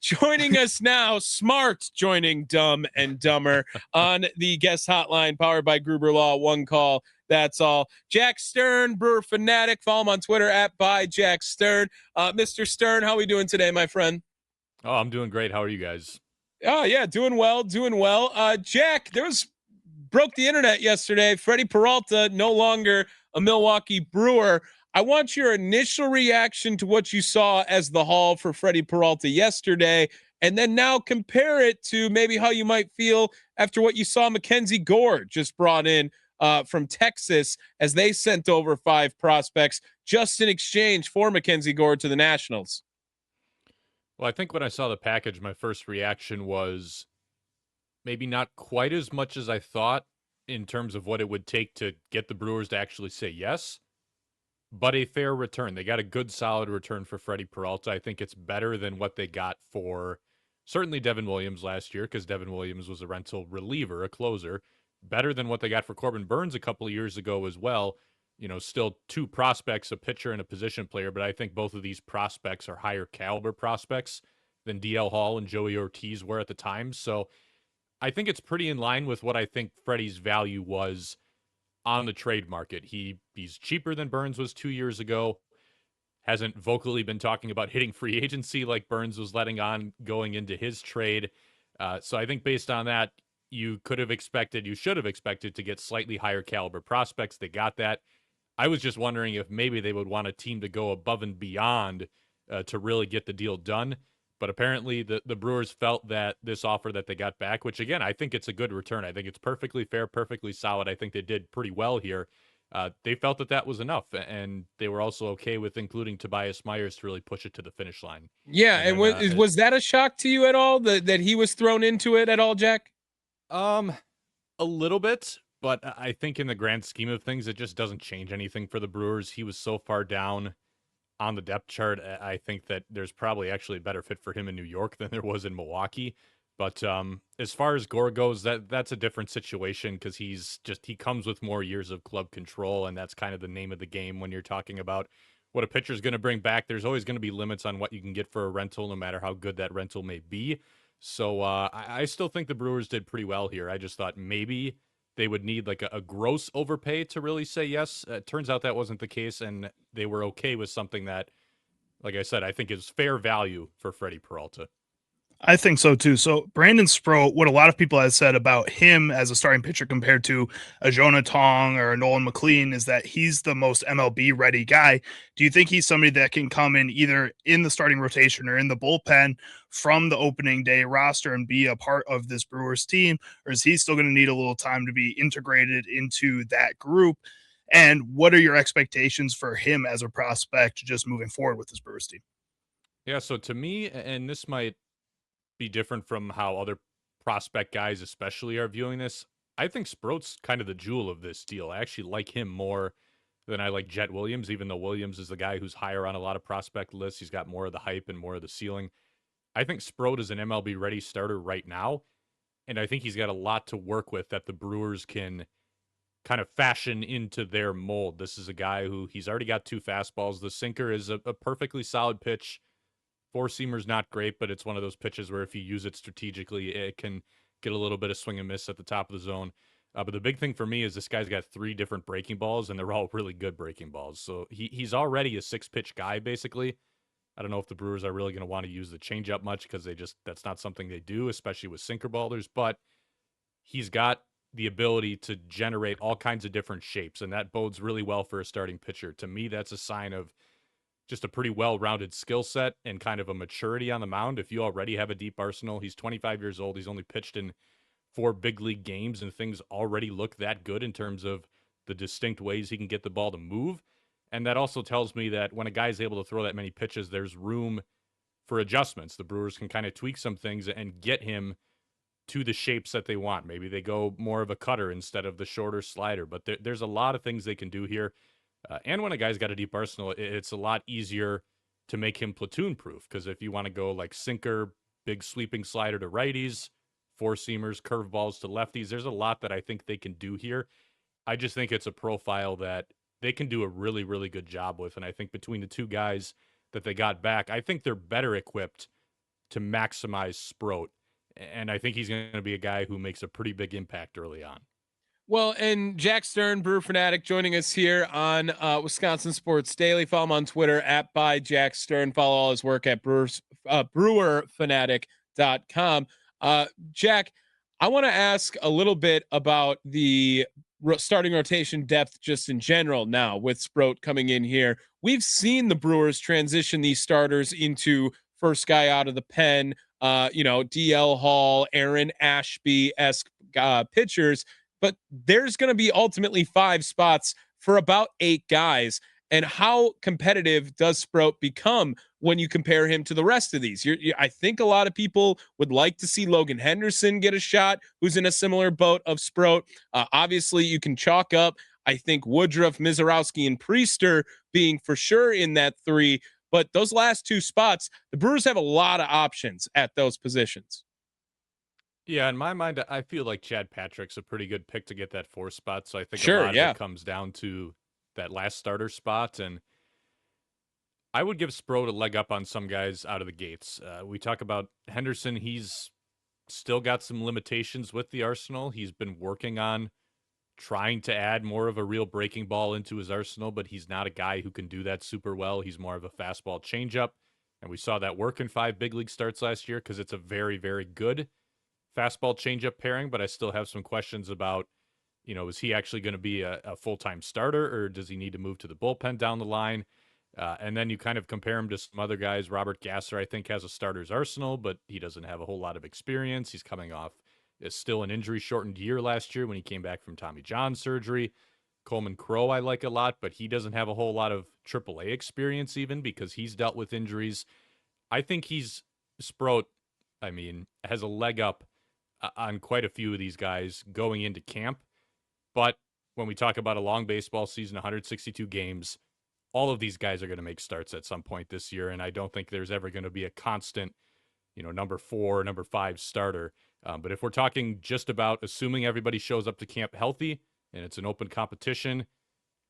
Joining us now, smart joining Dumb and Dumber on the guest hotline powered by Gruber Law. One call, that's all. Jack Stern, Brewer fanatic. Follow him on Twitter at @byjackstern. Mr. Stern, how are we doing today, my friend? Oh, I'm doing great. How are you guys? Oh, yeah, doing well, doing well. Jack, broke the internet yesterday. Freddy Peralta no longer a Milwaukee Brewer. I want your initial reaction to what you saw as the haul for Freddy Peralta yesterday, and then now compare it to maybe how you might feel after what you saw Mackenzie Gore just brought in from Texas as they sent over 5 prospects just in exchange for Mackenzie Gore to the Nationals. Well, I think when I saw the package, my first reaction was maybe not quite as much as I thought in terms of what it would take to get the Brewers to actually say yes, but a fair return. They got a good, solid return for Freddy Peralta. I think it's better than what they got for certainly Devin Williams last year, because Devin Williams was a rental reliever, a closer. Better than what they got for Corbin Burns a couple of years ago as well. You know, still 2 prospects, a pitcher and a position player, but I think both of these prospects are higher caliber prospects than DL Hall and Joey Ortiz were at the time. So I think it's pretty in line with what I think Freddie's value was on the trade market. He's cheaper than Burns was 2 years ago. Hasn't vocally been talking about hitting free agency like Burns was letting on going into his trade. So I think based on that, you should have expected to get slightly higher caliber prospects. They got that. I was just wondering if maybe they would want a team to go above and beyond to really get the deal done. But apparently the Brewers felt that this offer that they got back, which again, I think it's a good return. I think it's perfectly fair, perfectly solid. I think they did pretty well here. They felt that was enough, and they were also okay with including Tobias Myers to really push it to the finish line. Yeah, And and then, was that a shock to you at all that he was thrown into it at all, Jack? um, a little bit, but I think in the grand scheme of things, it just doesn't change anything for the Brewers. He was so far down on the depth chart. I think that there's probably actually a better fit for him in New York than there was in Milwaukee. But as far as Gore goes, that's a different situation because he comes with more years of club control, and that's kind of the name of the game when you're talking about what a pitcher's going to bring back. There's always going to be limits on what you can get for a rental, no matter how good that rental may be. So I still think the Brewers did pretty well here. I just thought maybe they would need like a gross overpay to really say yes. Turns out that wasn't the case, and they were okay with something that, like I said, I think is fair value for Freddy Peralta. I think so too. So Brandon Sproat, what a lot of people have said about him as a starting pitcher compared to a Jonah Tong or a Nolan McLean is that he's the most MLB ready guy. Do you think he's somebody that can come in either in the starting rotation or in the bullpen from the opening day roster and be a part of this Brewers team? Or is he still going to need a little time to be integrated into that group? And what are your expectations for him as a prospect just moving forward with this Brewers team? Yeah, so to me, and this might be different from how other prospect guys especially are viewing this. I think Sproat's kind of the jewel of this deal. I actually like him more than I like Jett Williams, even though Williams is the guy who's higher on a lot of prospect lists. He's got more of the hype and more of the ceiling. I think Sproat is an MLB ready starter right now, and I think he's got a lot to work with that the Brewers can kind of fashion into their mold. This is a guy who he's already got 2 fastballs. The sinker is a perfectly solid pitch. 4-seamer's not great, but it's one of those pitches where if you use it strategically, it can get a little bit of swing and miss at the top of the zone. But the big thing for me is this guy's got 3 different breaking balls, and they're all really good breaking balls. So he's already a 6-pitch guy, basically. I don't know if the Brewers are really going to want to use the changeup much because that's not something they do, especially with sinker ballers. But he's got the ability to generate all kinds of different shapes, and that bodes really well for a starting pitcher. To me, that's a sign of just a pretty well-rounded skill set and kind of a maturity on the mound. If you already have a deep arsenal, he's 25 years old. He's only pitched in 4 big league games, and things already look that good in terms of the distinct ways he can get the ball to move. And that also tells me that when a guy's able to throw that many pitches, there's room for adjustments. The Brewers can kind of tweak some things and get him to the shapes that they want. Maybe they go more of a cutter instead of the shorter slider, but there's a lot of things they can do here. And when a guy's got a deep arsenal, it's a lot easier to make him platoon proof. Because if you want to go like sinker, big sweeping slider to righties, 4-seamers, curveballs to lefties, there's a lot that I think they can do here. I just think it's a profile that they can do a really, really good job with. And I think between the 2 guys that they got back, I think they're better equipped to maximize Sproat. And I think he's going to be a guy who makes a pretty big impact early on. Well, and Jack Stern, Brewer Fanatic, joining us here on Wisconsin Sports Daily. Follow him on Twitter at by Jack Stern. Follow all his work at brewerfanatic.com. Jack, I want to ask a little bit about the starting rotation depth just in general now with Sproat coming in here. We've seen the Brewers transition these starters into first guy out of the pen, DL Hall, Aaron Ashby-esque pitchers. But there's going to be ultimately 5 spots for about 8 guys. And how competitive does Sproat become when you compare him to the rest of these? I think a lot of people would like to see Logan Henderson get a shot, who's in a similar boat of Sproat. Obviously, you can chalk up, I think, Woodruff, Mizorowski, and Priester being for sure in that 3. But those last 2 spots, the Brewers have a lot of options at those positions. Yeah, in my mind, I feel like Chad Patrick's a pretty good pick to get that 4 spot. So I think a lot of it comes down to that last starter spot. And I would give Sproat a leg up on some guys out of the gates. We talk about Henderson. He's still got some limitations with the arsenal. He's been working on trying to add more of a real breaking ball into his arsenal, but he's not a guy who can do that super well. He's more of a fastball changeup. And we saw that work in 5 big league starts last year because it's a very, very good fastball changeup pairing, but I still have some questions about, is he actually going to be a full-time starter, or does he need to move to the bullpen down the line? And then you kind of compare him to some other guys. Robert Gasser, I think, has a starter's arsenal, but he doesn't have a whole lot of experience. He's coming off still an injury-shortened year last year when he came back from Tommy John surgery. Coleman Crowe I like a lot, but he doesn't have a whole lot of AAA experience even because he's dealt with injuries. I think Sproat, has a leg up on quite a few of these guys going into camp. But when we talk about a long baseball season, 162 games, all of these guys are going to make starts at some point this year. And I don't think there's ever going to be a constant, number 4, number 5 starter. But if we're talking just about assuming everybody shows up to camp healthy and it's an open competition,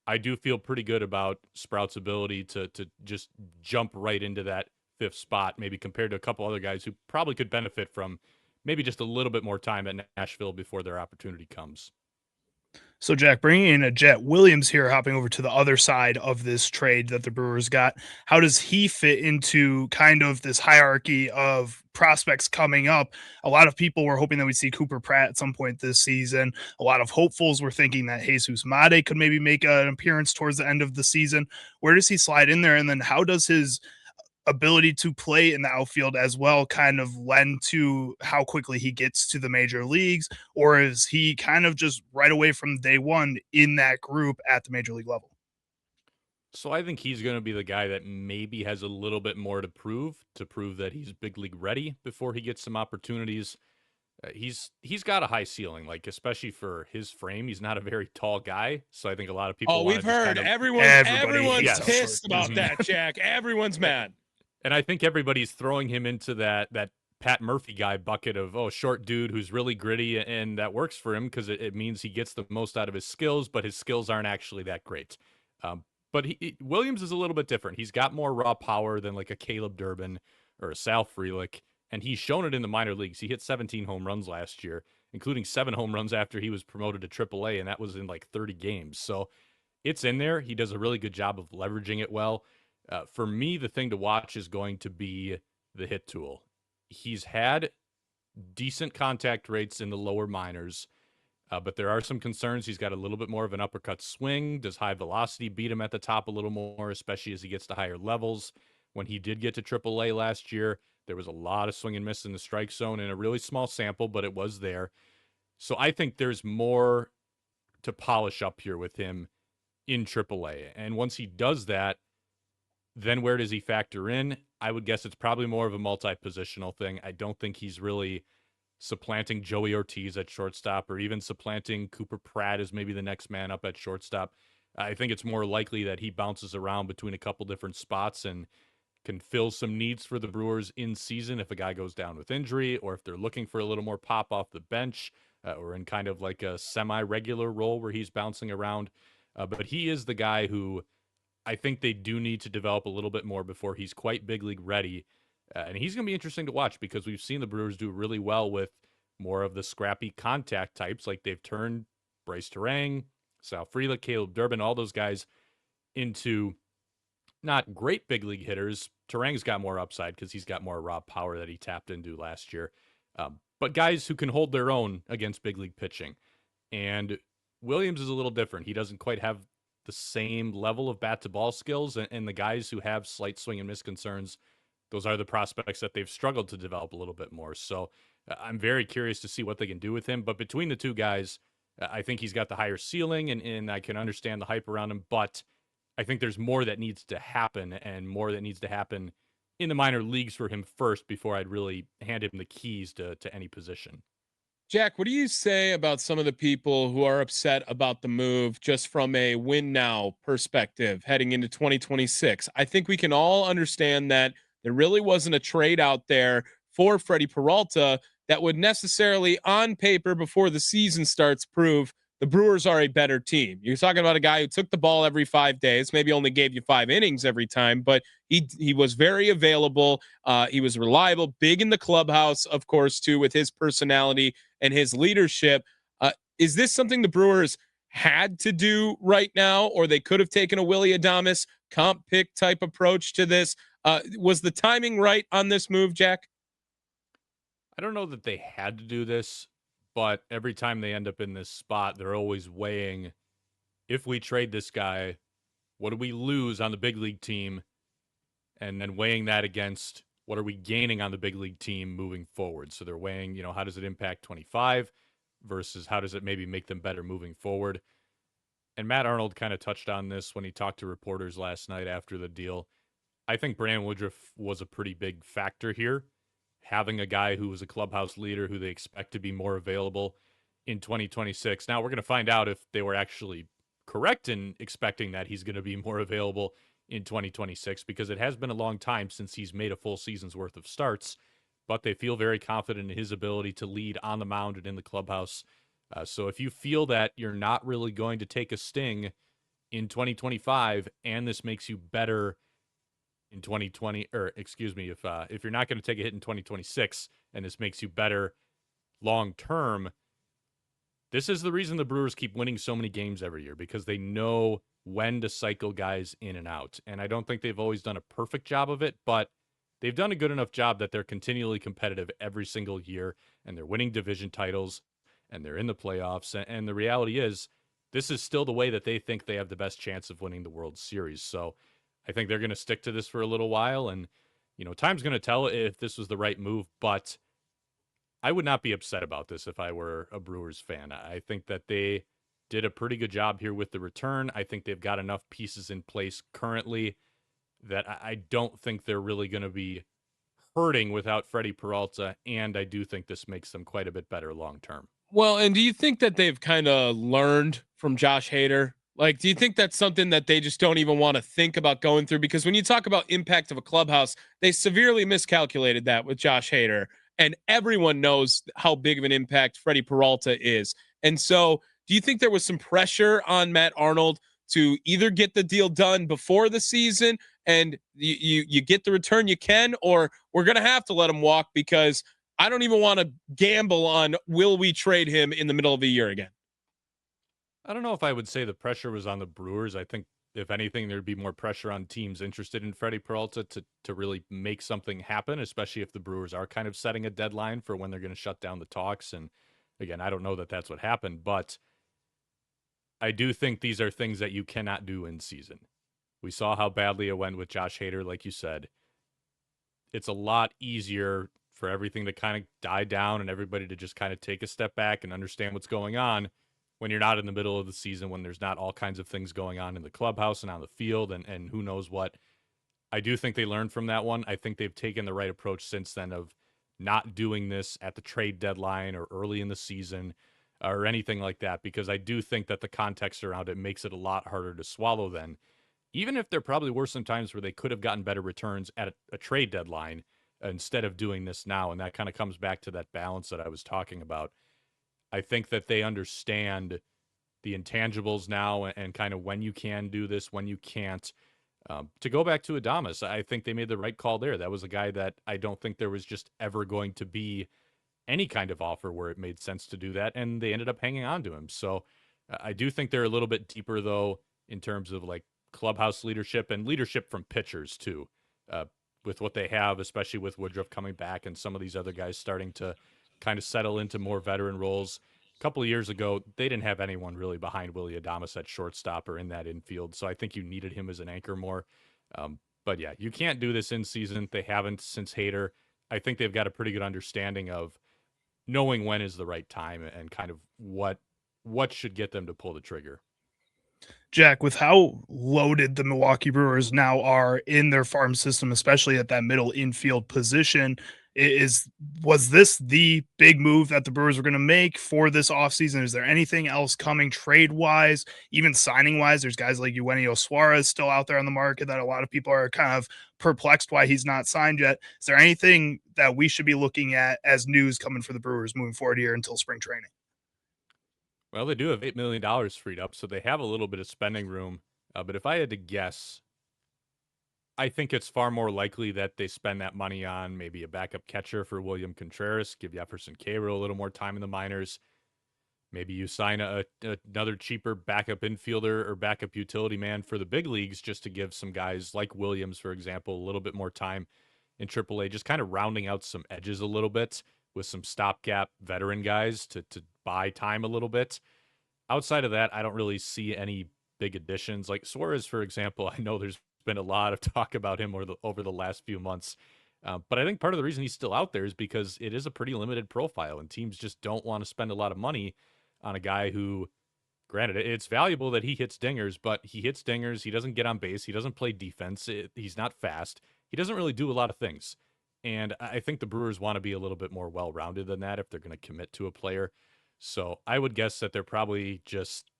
I do feel pretty good about Sprout's ability to just jump right into that 5th spot, maybe compared to a couple other guys who probably could benefit from maybe just a little bit more time at Nashville before their opportunity comes. So, Jack, bringing in a Jett Williams here, hopping over to the other side of this trade that the Brewers got, how does he fit into kind of this hierarchy of prospects coming up? A lot of people were hoping that we'd see Cooper Pratt at some point this season. A lot of hopefuls were thinking that Jesus Mate could maybe make an appearance towards the end of the season. Where does he slide in there? And then how does his ability to play in the outfield as well kind of lend to how quickly he gets to the major leagues, or is he kind of just right away from day one in that group at the major league level? So I think he's going to be the guy that maybe has a little bit more to prove that he's big league ready before he gets some opportunities. He's got a high ceiling, like especially for his frame. He's not a very tall guy, so I think a lot of people. Oh, we've heard everyone's pissed about that, Jack. Everyone's mad. And I think everybody's throwing him into that Pat Murphy guy bucket of, short dude who's really gritty, and that works for him because it means he gets the most out of his skills, but his skills aren't actually that great. But Williams is a little bit different. He's got more raw power than like a Caleb Durbin or a Sal Frelick, and he's shown it in the minor leagues. He hit 17 home runs last year, including 7 home runs after he was promoted to AAA, and that was in like 30 games. So it's in there. He does a really good job of leveraging it well. For me, the thing to watch is going to be the hit tool. He's had decent contact rates in the lower minors, but there are some concerns. He's got a little bit more of an uppercut swing. Does high velocity beat him at the top a little more, especially as he gets to higher levels? When he did get to AAA last year, there was a lot of swing and miss in the strike zone in a really small sample, but it was there. So I think there's more to polish up here with him in AAA. And once he does that, then where does he factor in? I would guess it's probably more of a multi-positional thing. I don't think he's really supplanting Joey Ortiz at shortstop or even supplanting Cooper Pratt as maybe the next man up at shortstop. I think it's more likely that he bounces around between a couple different spots and can fill some needs for the Brewers in season if a guy goes down with injury or if they're looking for a little more pop off the bench or in kind of like a semi-regular role where he's bouncing around. But he is the guy who I think they do need to develop a little bit more before he's quite big league ready. And he's going to be interesting to watch because we've seen the Brewers do really well with more of the scrappy contact types. Like they've turned Bryce Terang, Sal Frelick, Caleb Durbin, all those guys into not great big league hitters. Terang's got more upside because he's got more raw power that he tapped into last year. But guys who can hold their own against big league pitching. And Williams is a little different. He doesn't quite have the same level of bat to ball skills. And the guys who have slight swing and miss concerns, those are the prospects that they've struggled to develop a little bit more. So I'm very curious to see what they can do with him. But between the two guys, I think he's got the higher ceiling, and I can understand the hype around him. But I think there's more that needs to happen, and more that needs to happen in the minor leagues for him first before I'd really hand him the keys to any position. Jack, what do you say about some of the people who are upset about the move just from a win now perspective heading into 2026? I think we can all understand that there really wasn't a trade out there for Freddy Peralta that would necessarily, on paper, before the season starts, prove the Brewers are a better team. You're talking about a guy who took the ball every 5 days, maybe only gave you 5 innings every time, but he was very available. He was reliable, big in the clubhouse, of course, too, with his personality and his leadership. Is this something the Brewers had to do right now, or they could have taken a Willy Adames comp pick type approach to this? Was the timing right on this move, Jack? I don't know that they had to do this, but every time they end up in this spot, they're always weighing, if we trade this guy, what do we lose on the big league team? And then weighing that against what are we gaining on the big league team moving forward. So they're weighing, how does it impact 25 versus how does it maybe make them better moving forward? And Matt Arnold kind of touched on this when he talked to reporters last night after the deal. I think Brandon Woodruff was a pretty big factor here. Having a guy who was a clubhouse leader who they expect to be more available in 2026. Now we're going to find out if they were actually correct in expecting that he's going to be more available in 2026, because it has been a long time since he's made a full season's worth of starts, but they feel very confident in his ability to lead on the mound and in the clubhouse. So if you feel that you're not really going to take a sting in 2025 and this makes you better in 2020, or excuse me, if you're not going to take a hit in 2026 and this makes you better long term, this is the reason the Brewers keep winning so many games every year, because they know when to cycle guys in and out. And I don't think they've always done a perfect job of it, but they've done a good enough job that they're continually competitive every single year, and they're winning division titles, and they're in the playoffs. And the reality is, this is still the way that they think they have the best chance of winning the World Series. So I think they're going to stick to this for a little while, and time's going to tell if this was the right move, but I would not be upset about this if I were a Brewers fan. I think that they did a pretty good job here with the return. I think they've got enough pieces in place currently that I don't think they're really going to be hurting without Freddy Peralta, and I do think this makes them quite a bit better long term. Well, and do you think that they've kind of learned from Josh Hader? Like, do you think that's something that they just don't even want to think about going through? Because when you talk about impact of a clubhouse, they severely miscalculated that with Josh Hader, and everyone knows how big of an impact Freddy Peralta is. And so, do you think there was some pressure on Matt Arnold to either get the deal done before the season and you get the return you can, or we're going to have to let him walk because I don't even want to gamble on will we trade him in the middle of the year again? I don't know if I would say the pressure was on the Brewers. I think, if anything, there'd be more pressure on teams interested in Freddy Peralta to really make something happen, especially if the Brewers are kind of setting a deadline for when they're going to shut down the talks. And again, I don't know that that's what happened, but I do think these are things that you cannot do in season. We saw how badly it went with Josh Hader, like you said. It's a lot easier for everything to kind of die down and everybody to just kind of take a step back and understand what's going on when you're not in the middle of the season, when there's not all kinds of things going on in the clubhouse and on the field and who knows what. I do think they learned from that one. I think they've taken the right approach since then of not doing this at the trade deadline or early in the season or anything like that, because I do think that the context around it makes it a lot harder to swallow then. Even if there probably were some times where they could have gotten better returns at a trade deadline instead of doing this now. And that kind of comes back to that balance that I was talking about. I think that they understand the intangibles now and kind of when you can do this, when you can't. To go back to Adames, I think they made the right call there. That was a guy that I don't think there was just ever going to be any kind of offer where it made sense to do that, and they ended up hanging on to him. So I do think they're a little bit deeper, though, in terms of like clubhouse leadership and leadership from pitchers, too, with what they have, especially with Woodruff coming back and some of these other guys starting to kind of settle into more veteran roles. A couple of years ago, they didn't have anyone really behind Willy Adames at shortstop or in that infield, so I think you needed him as an anchor more. But yeah, you can't do this in season. They haven't since Hader. I think they've got a pretty good understanding of knowing when is the right time and kind of what should get them to pull the trigger. Jack, with how loaded the Milwaukee Brewers now are in their farm system, especially at that middle infield position, was this the big move that the Brewers were going to make for this offseason? Is there anything else coming trade-wise, even signing-wise? There's guys like Eugenio Suarez still out there on the market that a lot of people are kind of perplexed why he's not signed yet. Is there anything that we should be looking at as news coming for the Brewers moving forward here until spring training? Well, they do have $8 million freed up, so they have a little bit of spending room. But if I had to guess, I think it's far more likely that they spend that money on maybe a backup catcher for William Contreras, give Jefferson Cairo a little more time in the minors. Maybe you sign another cheaper backup infielder or backup utility man for the big leagues just to give some guys like Williams, for example, a little bit more time in AAA, just kind of rounding out some edges a little bit with some stopgap veteran guys to buy time a little bit. Outside of that, I don't really see any big additions. Like Suarez, for example, I know there's been a lot of talk about him over the last few months. But I think part of the reason he's still out there is because it is a pretty limited profile, and teams just don't want to spend a lot of money on a guy who, granted, it's valuable that he hits dingers, but he hits dingers. He doesn't get on base. He doesn't play defense. He's not fast. He doesn't really do a lot of things. And I think the Brewers want to be a little bit more well-rounded than that if they're going to commit to a player. So I would guess that they're probably just,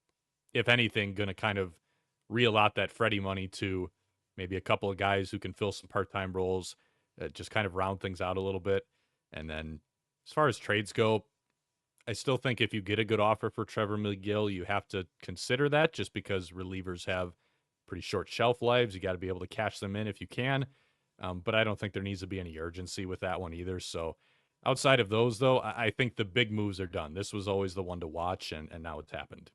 if anything, going to kind of reallot that Freddie money to maybe a couple of guys who can fill some part-time roles, just kind of round things out a little bit. And then as far as trades go, I still think if you get a good offer for Trevor McGill, you have to consider that just because relievers have pretty short shelf lives. You got to be able to cash them in if you can. But I don't think there needs to be any urgency with that one either. So outside of those, though, I think the big moves are done. This was always the one to watch, and now it's happened.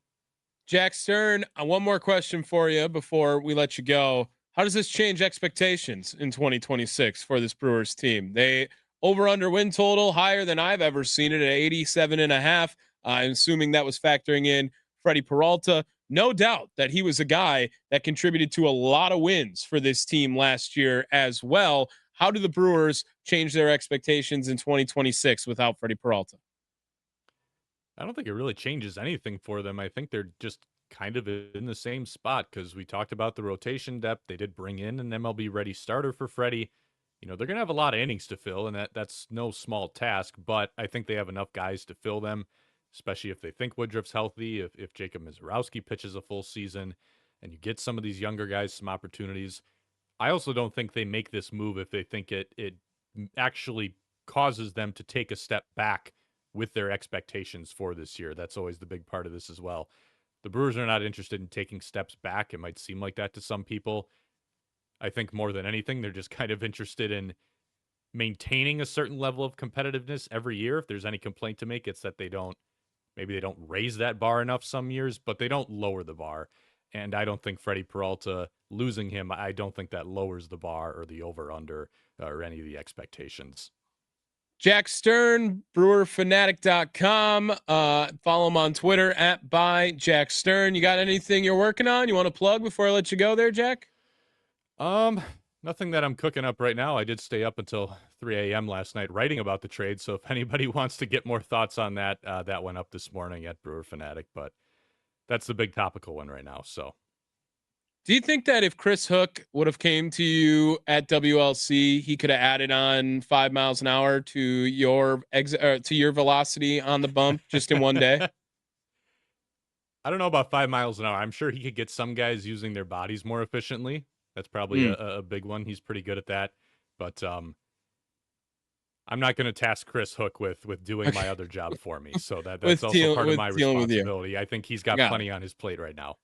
Jack Stern, one more question for you before we let you go. How does this change expectations in 2026 for this Brewers team? They over-under win total higher than I've ever seen it at 87.5. I'm assuming that was factoring in Freddy Peralta. No doubt that he was a guy that contributed to a lot of wins for this team last year as well. How do the Brewers change their expectations in 2026 without Freddy Peralta? I don't think it really changes anything for them. I think they're just kind of in the same spot because we talked about the rotation depth. They did bring in an MLB ready starter for Freddie. They're going to have a lot of innings to fill, and that's no small task, but I think they have enough guys to fill them, especially if they think Woodruff's healthy, if Jacob Mizorowski pitches a full season, and you get some of these younger guys some opportunities. I also don't think they make this move if they think it actually causes them to take a step back with their expectations for this year. That's always the big part of this as well. The Brewers are not interested in taking steps back. It might seem like that to some people. I think more than anything, they're just kind of interested in maintaining a certain level of competitiveness every year. If there's any complaint to make, it's that they don't raise that bar enough some years, but they don't lower the bar. And I don't think Freddy Peralta, losing him, I don't think that lowers the bar or the over-under or any of the expectations. Jack Stern, brewerfanatic.com. Follow him on Twitter at @byjackstern. You got anything you're working on? You want to plug before I let you go there, Jack? Nothing that I'm cooking up right now. I did stay up until 3 a.m. last night writing about the trade. So if anybody wants to get more thoughts on that, that went up this morning at Brewer Fanatic. But that's the big topical one right now. So, do you think that if Chris Hook would have came to you at WLC, he could have added on 5 miles an hour to your to your velocity on the bump just in one day? I don't know about 5 miles an hour. I'm sure he could get some guys using their bodies more efficiently. That's probably a big one. He's pretty good at that. But I'm not going to task Chris Hook with doing my other job for me. So that's also part of my responsibility. I think he's got plenty on his plate right now.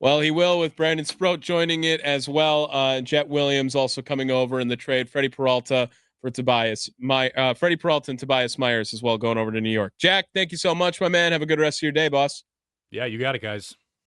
Well, he will, with Brandon Sproat joining it as well. Jett Williams also coming over in the trade. Freddie Peralta for Tobias. Freddie Peralta and Tobias Myers as well going over to New York. Jack, thank you so much, my man. Have a good rest of your day, boss. Yeah, you got it, guys.